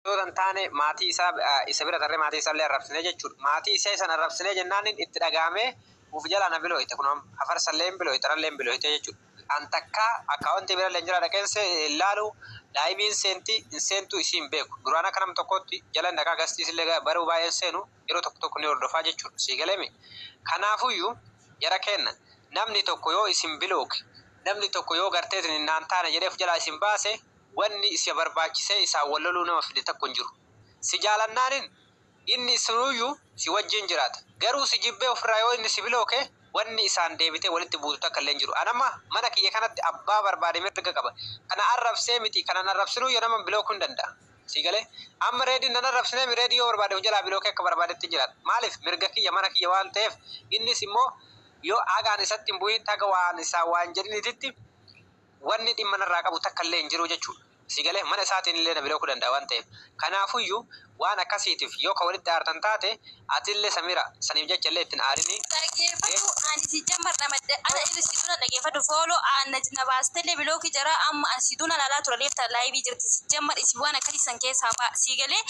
Yoon taane maatii isa bira tarree maatii isaallee arrabsinee jechuudha. Maatii isaa sana arrabsinee jennaan itti dhagaamee uf jala na bilooyte kun afar salleen bilooyte ralleen bilooyte jechuudha. An takka akkaawwantii bira leenjira dhaqeense ilaalu laayibiin seentuu isiin beeku. Duraan akka nam tokkotti jala dhaqaa gastii illee baruu baay'een seenu yeroo tokko ni hordofaa jechuudha. Siigaleemi. Kanaafuyyuu yara kenna namni tokko yoo isin bilooke namni tokko yoo garteetiin naan taane jedhee uf jalaa isin baase wanni isa barbaachisee isaa walloluu nama fide takko hin jiru. Si jaalannaanin inni sunuyyuu si wajjin jiraata. Garuu si jibbee ofirraa yoo inni si bilooke wanni isaan deebitee walitti buutu takka illee hin jiru. Anamma mana kiyya kanatti abbaa barbaade mirga qaba. Kana arrabsee miti kana arrabsinuu yoo nama bilookuu hin danda'a. Si galee amma reediin nan arrabsinee reedii yoo barbaade jalaa bilookee akka barbaadetti jiraata. Maaliif mirga kiyya mana kiyya waan ta'eef innis immoo yoo agaan isatti hin bu'in taga waan isaa waan jedhiniititti wanni dhimma narraa qabu takka illee hin jiru jechuudha. Sigalee mana isaatiin illee na bilookuu danda'a waan ta'eef. Kanaafuyyuu waan akkasiitiif yoo ka walitti aartan taate atillee Samira saniif jecha illee ittiin aarini. Dhaggeeffatu ani si jammarra madde ana irrisiituna dhaggeeffatu fooloo aanna na baastellee bilookii jara amma ansiituna laalaa ture leefta laayibii jirti si jammar isi waan akkasiisan keessaa ba'a. Sigalee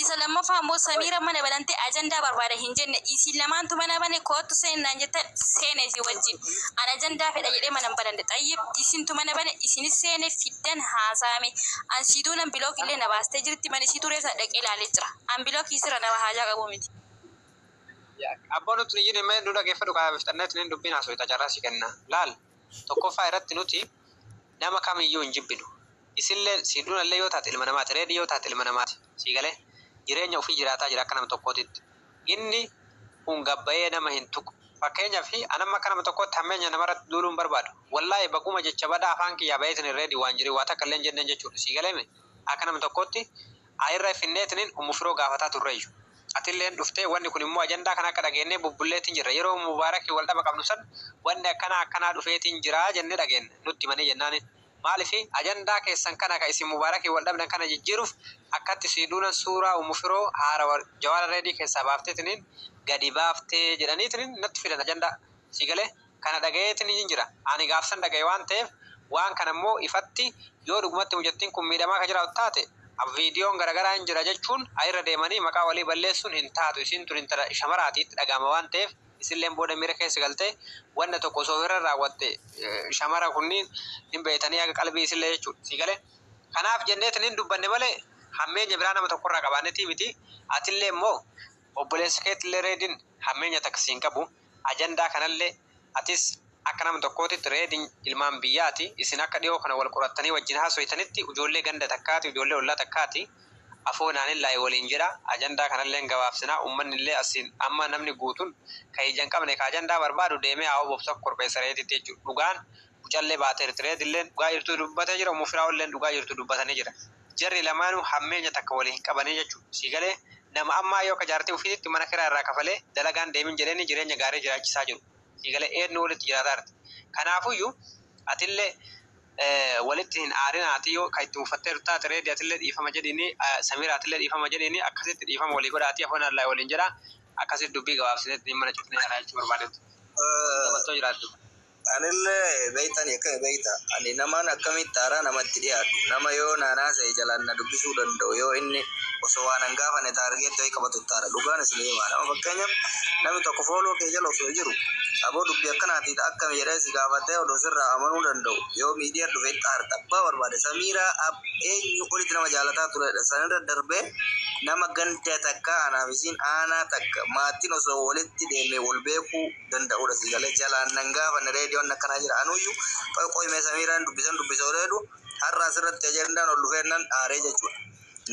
isa lammaffaa immoo Samira mana banantee ajandaa barbaada hin jenne isin lamaantu mana bane kootu seenaan jettan seene si wajjin. Ana ajandaa fedha jedhee mana banande xayyib isintu mana bane isinis seene fiddan haasaame. Ansiitunan bilookii illee na baastee jirti mana isii ture dhaqee ilaalee jira. An bilookii sira nama haajaa qabu miti. Abboon nuti ni jiru nu dhaggeeffatu kaafiftanneetti ni dubbiin haasofita carraa si kenna. Laal tokkoffaa irratti nuti nama kamiyyuu hin jibbinu. Isillee si dunallee yoo taate ilma namaati. Reedii yoo taate ilma namaati. Si galee jireenya ofii jiraataa jira akka nama tokkootitti. Inni kun gabbayee nama hin tuqu. Fakkeenyaaf anamma akka nama tokkootti hammeenya namarratti duuluun barbaadu. Wallaahi bakkuma jecha badaa afaan kiyyaa bayeetiin reedii waan jiru waa takka illee hin jenneen jechuudha. Si galee akka nama tokkootti ayirra finneetiin umufiroo gaafataa turreeyyu. Atilleen dhuftee wanni kun immoo ajandaa kana akka dhageenyee bubbulleetiin jirra. Yeroo mubaarakii wal dhaba qabnu san wanni akkanaa dhufeetiin jira jennee dhageenye nutti manii jennaan. Maaliif ajandaa keessan kana ka isin mubaarakii wal dhabdan kana jijjiiruuf akkatti siiduunan suuraa umufiroo haara jawaara reedii keessaa baafteetiin gadi baaftee jedhaniitiin natti fidan ajandaa. Si galee kana dhagayeetiin jira. Ani gaafsan dhagaye waan ta'eef waan kana immoo ifatti yoo dhugumatti hojjettiin kun miidhamaa ka jiraatu taate viidiyoon garagaraa hin jira jechuun ayirra deemanii maqaa walii balleessuun hin taatu. Isin tun intala shamaraatiitti dhagama waan ta'eef isilleen booda miira keessa galtee wanna tokko osoo irra raawwatte shamara kunniin hin beekanii akka qalbii isillee jechuudha. Si galee kanaaf jenneetiin hin dubbanne malee hammeenya biraa nama tokkorraa qabaannetii miti. Atillee immoo obboleessa keetillee reediin hammeenya takkasiin qabu ajandaa kanallee atis akka nama tokkootitti reediin ilmaan biyyaati. Isin akka dhiyoo kana wal qorattanii wajjin haasoytanitti ijoollee ganda takkaati ijoollee ollaa takkaati afoonaan laayee waliin jedha. Ajandaa kanallee gabaabsinaa uummanni illee asiin amma namni guutuun kan ijaan qabne ka ajandaa barbaadu deemee haa obobsa korbeessa reeditti jechuudha. Dhugaan mucallee baatee reedillee dhugaa jirtu dubbatee jira. Mufiraawillee dhugaa jirtu dubbatanii jira. Jarri lamaanuu hammeenya takka waliin qabanii jechuudha. Si galee nama ammaa yoo ka jaartii ofiitti mana kiraa irraa kafalee dalagaan deemin jedhanii jireenya gaarii jiraachisaa jiru. Si galee eenyu walitti jiraataa jirti. Kanaafuyyuu atillee walitti hin aarinaati yoo kan itti uffattee taate reedii atillee dhiifama jedhini Samira atillee dhiifama jedhini akkasitti dhiifama walii godhaati afaan allaa waliin jedha akkasitti dubbii gabaabsineetti mana cufnee jaaraa jechuu barbaadetti. Dabaltoo jiraattu. Anillee beektan akka beekta ani namaan akkamitti aaraa namatti dhiyaatu nama yoo naanaasa'e jalaan na dubbisuu danda'u yoo inni osoo waan hin gaafane taargeetti wayii qabatu taara dhugaan isin himaa nama fakkeenyaaf namni tokko fooloo kee jala osoo jiru aboo dubbii akkanaatiif akkami jedhee si gaafatee odoo sirraa amanuu danda'u yoo miidiyaa dhufeetti aarta abbaa barbaade Samiraa eenyu olitti nama jaalataa turedha sanirra darbee nama ganda takka anaaf isin aanaa takka maatiin osoo walitti deemee wal beekuu danda'udha. Si galee jalaan nan gaafanne reediyoon akkanaa jira anuyyuu qoyqoymee Samiraan dubbisa odeedu har'a asirratti ajandaan ol dhufeennan aaree jechuudha.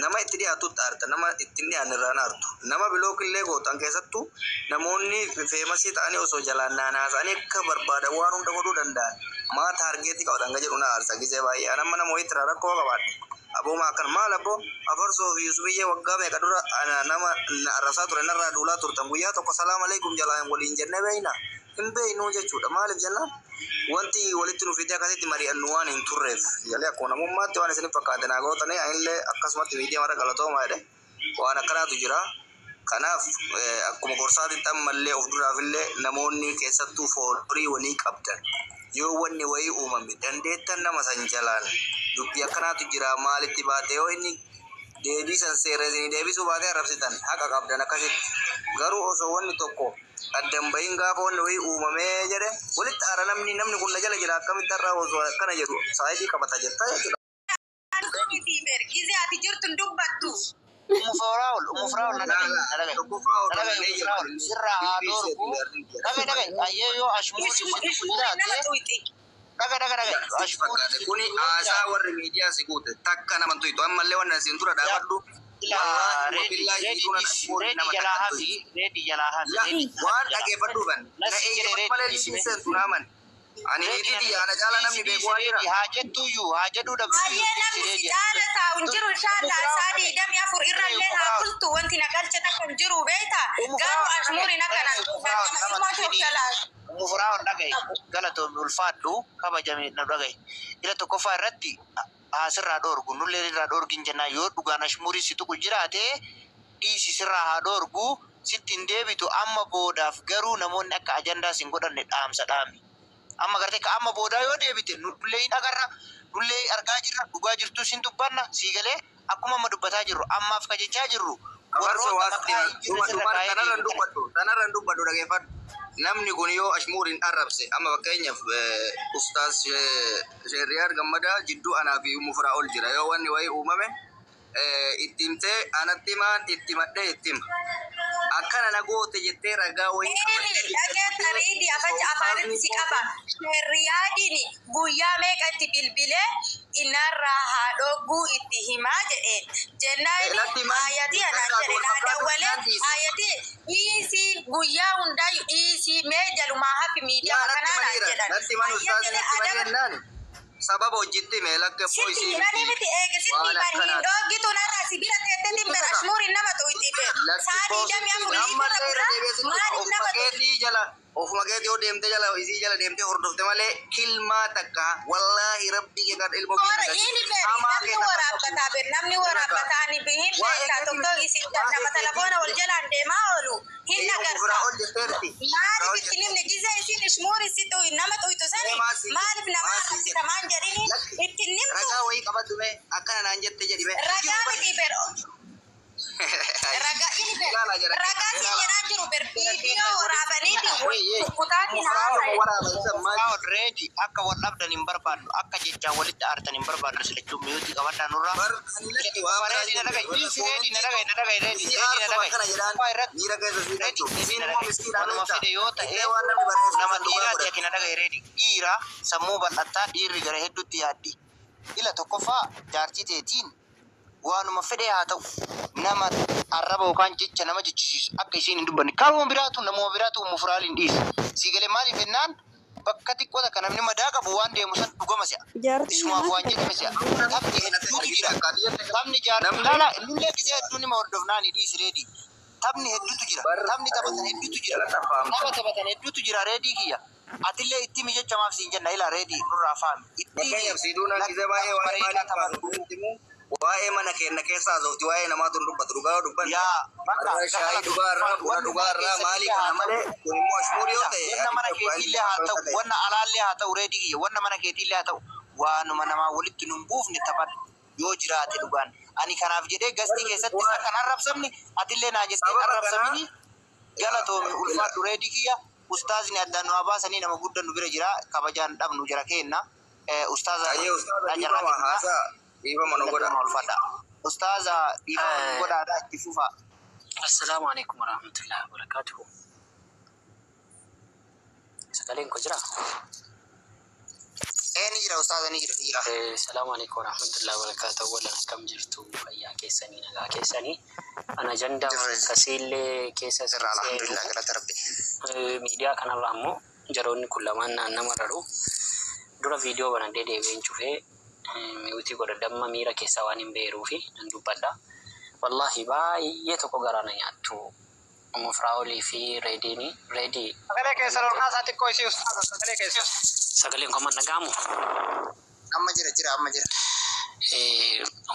Nama itti dhiyaatutti aarta nama itti dhiyaanirraan aartu nama bilookillee gootan keessattuu namoonni feemasii ta'anii osoo jalaan naanaasanii akka barbaadan waan hunda godhuu danda'an maa taargeetii qabatan jedhu na aarsa gisee baay'ee nama nama wayitti rakkoo qabaadhe abooma akkan maal abbo afarsoo fi Yusufiyyee waggaa meeqa dura nama arrasaa ture narraa duulaa turtan guyyaa tokko salaam aleikum jalaan waliin jenne beeyna hin beeynuu jechuudha. Maaliif jennaan wanti walitti nu fidee akkasitti mari'annu waan hin turreef jalee akkuma namummaatti waan isin fakkaate naa gootanii anillee akkasumatti miidiyaa mara galatoomaa jedhe waan akkanaatu jira. Kanaaf akkuma gorsaatitti ammallee of duraafillee namoonni keessattuu foolii walii qabdan yoo wanni wayii uumame dandeettan nama san jalaan dubbii akkanaatu jira maalitti baate yoo inni deebisan seerasini deebisuu baatee arrabsitan haqa qabdan akkasitti garuu osoo wanni tokko addan bahin gaafa wanni wayii uumamee jedhe walitti aara namni kun na jala jira akkamitti irraa osoo akkana jedhu saayidii qabata jetta jechuudha. Gize ati jirtun dubbattu. Umufraul sirra adorku daga ayeyo ashmuri daga ashmuri kuni aasaa warri miidiyaa si guute takka naman tuytu ammallee wannan siin dura dhaabadhu reedi jalaahafi waan dhageeffadhuufan na eeyyama malee liisiiseen tunaaman ani reedi ana caala namni beeku waa jira haajaduu Aye namni si jaala taa'u jiru inshallah saadi dami afur irrallee haa bultu wanti nagalcha takkan jiru beeyta garuu ashmuuri nakana umufraun dhagaye galatoon ulfaadhu kabajame na dhagaye ila tokkoffaa irratti asirraa dhoorgu nullee irraa dhoorgin jennaa yoo dhugaan ashmuurii si tuqu jiraate dhiisi sirraa haa dhoorgu sittiin deebitu amma boodaaf garuu namoonni akka ajandaa sin godhanne dhaamsa dhaami amma gartee ka amma boodaa yoo deebite nullee hin agarra nullee argaa jirra dhugaa jirtu sin dubbanna siigalee akkuma amma dubbataa jirru ammaaf kajechaa jirru tanarran dubbadhu dhageeffadhu namni kun yoo ashmuuriin arrabse amma fakkeenyaaf ustaas Sheeriyaar Gammadaa jidduu anaa fi mufraa ol jira yoo wanni wayii uumame itti himtee anatti himaan itti madhee itti hima akkana na goote jettee ragaa wayii dhageettariidi afacha afaanitti si qaba Sheeriyaadiin guyyaa meeqa itti bilbilee inarraa haa dhogguu itti himaa jedheen jennaani ayatii anaan jedhe naa dawwalee ayatii dhiisii guyyaa hundaayu dhiisii mee jalumaa hafi miidiyaa kanaa naan jedhan sababa hojjetti mee lakka poisii nani miti eegisitti bani doggitu narra sibira teetetti mbera ashmuuri nama tuitife saadii damia maaliif nama jala ofuma keetii yoo deemte jala isii jala deemte hordofte malee kilmaa takka wallaahi rabbii kee kan ilmoo namni waraabbataa ni bihin beeka tokko isin nama telefoona wal jalaan deemaa oolu hin agarta maaliif itti nimne gize isin ishmuuri situ nama tuytu sani maaliif nama arrabsita maan jedhini itti nimtu ragaa wayii qabadhu mee akkana naan jette jedhi mee ragaa miti ber ragaa si jedhaan jiru ber viidiyoo waraabaniiti kutaatti nama reedi akka wal dhabdan hin barbaadnu akka jechaan walitti aartan hin barbaadnu silachuun miyuutii qabadhaa nurraa wanuma fedhe yoo ta'e nama dhiiraati ati na dhagaye reedi dhiira sammuu bal'attaa dhiirri gara hedduutti yaaddi ila tokkoffaa jaartii teetiin waanuma fedhe haa ta'u nama arraba yookaan jecha nama jechisiisu akka isiin hin dubbanne kaanuma biraatu namuma biraatu mufraaliin dhiisa siigalee maaliif jennaan bakka xiqqoo takka namni madaa qabu waan deemu san dhugama si'a isumaaf waan jedhame si'a taphni hedduutu jira taphni jaartii nullee gisee hedduun nima hordofnaani dhiisi reedii taphni hedduutu jira taphni taphatan hedduutu jira nama taphatan hedduutu jira reedii kiyya atillee itti mijechamaaf siin jenna ilaa reedii nurraa faami waa'ee mana keenya keessaa zooti waa'ee namaatu dubbatu dhugaa dubban shaayii dhugaarraa maalii kana malee kun immoo ashmuuri yoo ta'e wanna mana keetiillee haa ta'u wanna alaallee haa ta'u reedii kiyya wanna mana keetiillee haa ta'u waanuma namaa walitti nun buufne taphadhu yoo jiraate dhugaan ani kanaaf jedhee gastii keessatti isa kan arrabsamni atillee naa jettee arrabsamini galatoomi ulfaadhu reedii kiyya ustaazni addaan nu baasanii nama guddan nu bira jira kabajaan dhabnu jira kenna ustaaza Iba manogoda malfada ustaza iba manogoda da kifufa assalamu alaikum warahmatullahi wabarakatuh sakalen ko jira ni jira ustaza ni jira assalamu alaikum warahmatullahi wabarakatuh wala kam jirtu fayya keessani nagaa keessani ana janda kasille keessa sirra alhamdulillah galata rabbi media kanarra ammoo jaroonni kullamaan nama radu dura video banadee deebiin cufee miuti godhadhamma miira keessa waan hin beeruu fi nan dubbadha wallahi baay'ee tokko garana nyaattu mufraa'olii fi reediini reedii sagalee keessa lolkaa isaatti koo isii ustaaza sagalee keessa sagaleen koo nagaamu amma jira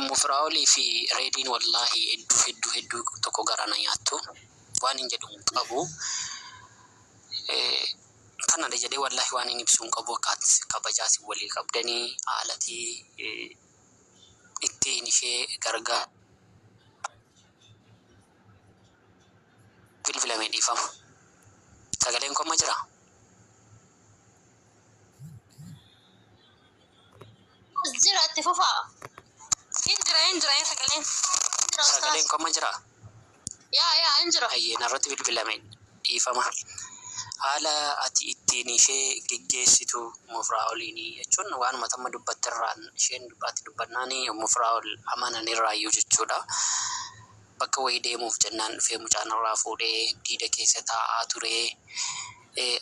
mufraa'olii fi reediin wallahi hedduu tokko garana nyaattu waan hin jedhu qabu kana da jedhee wallahi waan inni ibsuun qabu akkaatti kabajaasi walii qabdanii haalatii ittiin ishee gargaara dhiifama. Sagaleen koo amma jira. Jira itti fufaa. Injira sagaleen. Sagaleen koo amma jira. Yaa injira. Hayyeen irratti bilbilame dhiifama. Haala ati ittiin ishee geggeessitu Mufraa'oliin jechuun waanuma tamma dubbattirraan isheen dubbannaan Mufraa'ol amananirraayyuu jechuudha. Bakka wayii deemuuf jennaan dhufee mucaan irraa fuudhee diida keessa taa'aa ture.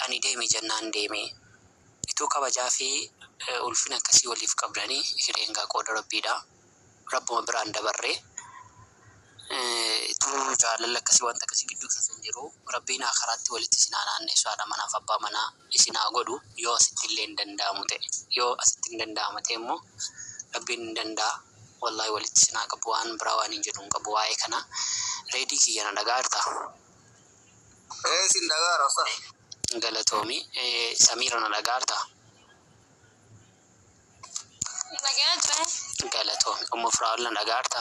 Ani deeme jennaan deeme. Ituu kabajaa fi ulfina akkasii waliif qabdanii hireengaa qooda rabbiidha. Rabbuma biraan dabarree. Ituu jaalala akkasii wanta akkasii gidduu keessa jiru rabbiin akaraatti walitti isin naanneessu haadha manaaf abbaa manaa isin haa godhu yoo asitti illee hin danda'amu ta'e. Yoo asitti hin danda'amu ta'e immoo rabbiin hin danda'a. Wallahi walitti isin haa qabu waan biraa waan hin jedhu hin qabu waa'ee kana. Reedii kiyya na dhagaarta. Sin dhagaara sa. Galatoomi. Samiira na dhagaarta. Nagaa ture. Galatoomi. Mufraa'ol na dhagaarta.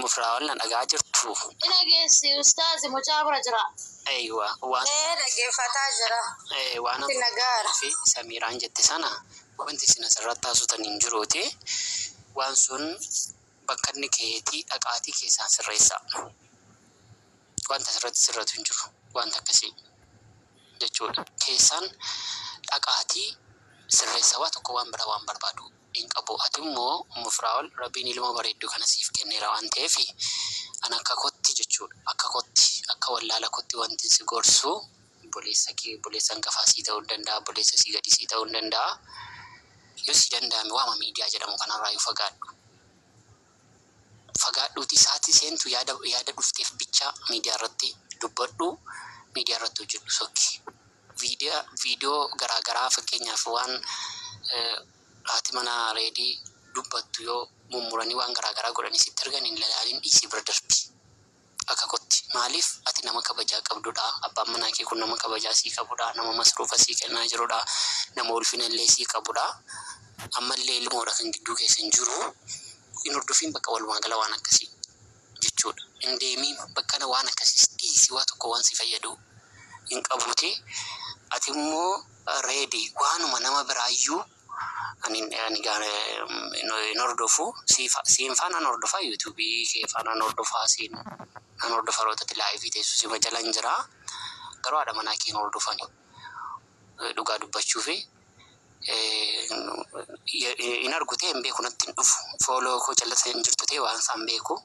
Mufraa'ol na dhagaa jirtu. Dhageessi ustaazi mucaa bira jira. Eeywa waan Dhaggeeffataa jira. waan Itti nagaara. fi Samiiraan jette sana wanti isin asirratti taasisan hin jiruuti. Waan sun bakka inni keetii dhaqaatii keessaan sirreessa. Wanta asirratti sirratu hin jiru. Wanta akkasii jechuudha. Keessaan dhaqaatii sirreessa waa tokko waan biraa waan barbaadu hin qabu. Ati immoo Mufraa'ol rabbiin ilma bareedduu kana siif kenneera waan ta'eef an akka kotti jechuudha. Akka kotti akka wallaala kotti wanti si gorsu boleessa hangafaa sii ta'uu danda'a. Boleessa sii gadi sii ta'uu danda'a. Yoo si danda'ame waama miidiyaa jedhamu kanarraa yoo fagaadhu. Fagaadhuuti isaati seentu yaada dhufteef bicha miidiyaa irratti dubbadhu. Miidiyaa irratti hojjedhu sokki. Viidiyoo garaagaraa fakkeenyaaf waan haati manaa reedii dubbattu yoo mummuranii waan garaagaraa godhanii sitti argan hin ilaalin dhiisii bira darbi. Akka kotti maaliif ati nama kabajaa qabdudha. Abbaan manaa kee kun nama kabajaa sii qabudha. Nama masruufa sii kennaa jirudha. Nama ulfina illee sii qabudha. Ammallee ilmoodha kan gidduu keessa hin jiru. Hin hordofiin bakka walumaa gala waan akkasii jechuudha. Hin deemiin bakka waan akkasii dhiisii waa tokko waan si fayyadu hin qabuuti. Ati immoo reedii waanuma nama biraayyuu hin hordofu siin faanaan hordofaa yuutuubii kee faanaan hordofaa siin an hordofa rootatti laayivii teessu si majalan jira. Garuu haadha manaa kee hin hordofani. Dhugaa dubbachuu fi in argu ta'e hin beeku natti hin dhufu. Fooloo koo jalatti hin jirtu ta'e waan isaan beeku.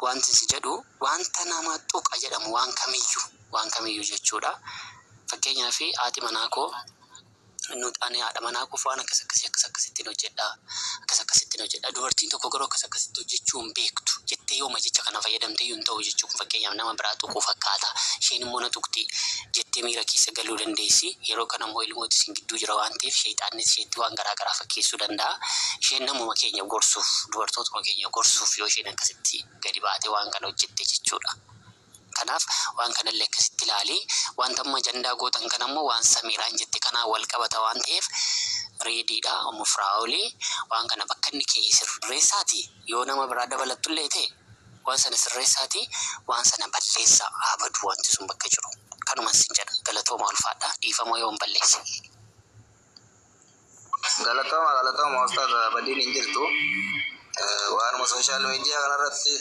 Wanti si jedhu wanta nama tuqa jedhamu waan kamiyyuu jechuudha. Fakkeenyaaf haati manaa koo ani haadha manaa koof waan akkas akkasittiin hojjedha. Dubartiin tokko garuu akkas akkasitti hojjechuu hin beektu jettee yooma jecha kana fayyadamtee yoo hin ta'u jechuun fakkeenyaaf nama biraa tuquu fakkaata. Isheen immoo na tuqti jettee miira keessa galuu dandeessi. Yeroo kana immoo ilmooti isin gidduu jira waan ta'eef sheexaannis isheetti waan garaagaraa fakkeessuu danda'a. Isheen namuma keenya gorsuuf dubartootuma keenya gorsuuf yoo isheen akkasitti gadi baatee waan kana hojjette jechuudha. Kanaaf waan kanallee akkasitti ilaalee wanta amma ajandaa gootan kan ammoo waan Samiiraan jette kanaa wal qabata waan ta'eef reediidha Mufraa'olii waan kana bakka inni kee sirreessaati. Yoo nama biraa dabalattullee ta'e waan sana sirreessaati. Waan sana balleessa haa badu wanti sun bakka jiru. Kanuma sin jedha galatooma ulfaadha. Dhiifama yoo hin balleesse. Galatooma ustaad badiin hin jirtu. Waanuma sooshaal miidiyaa kanarratti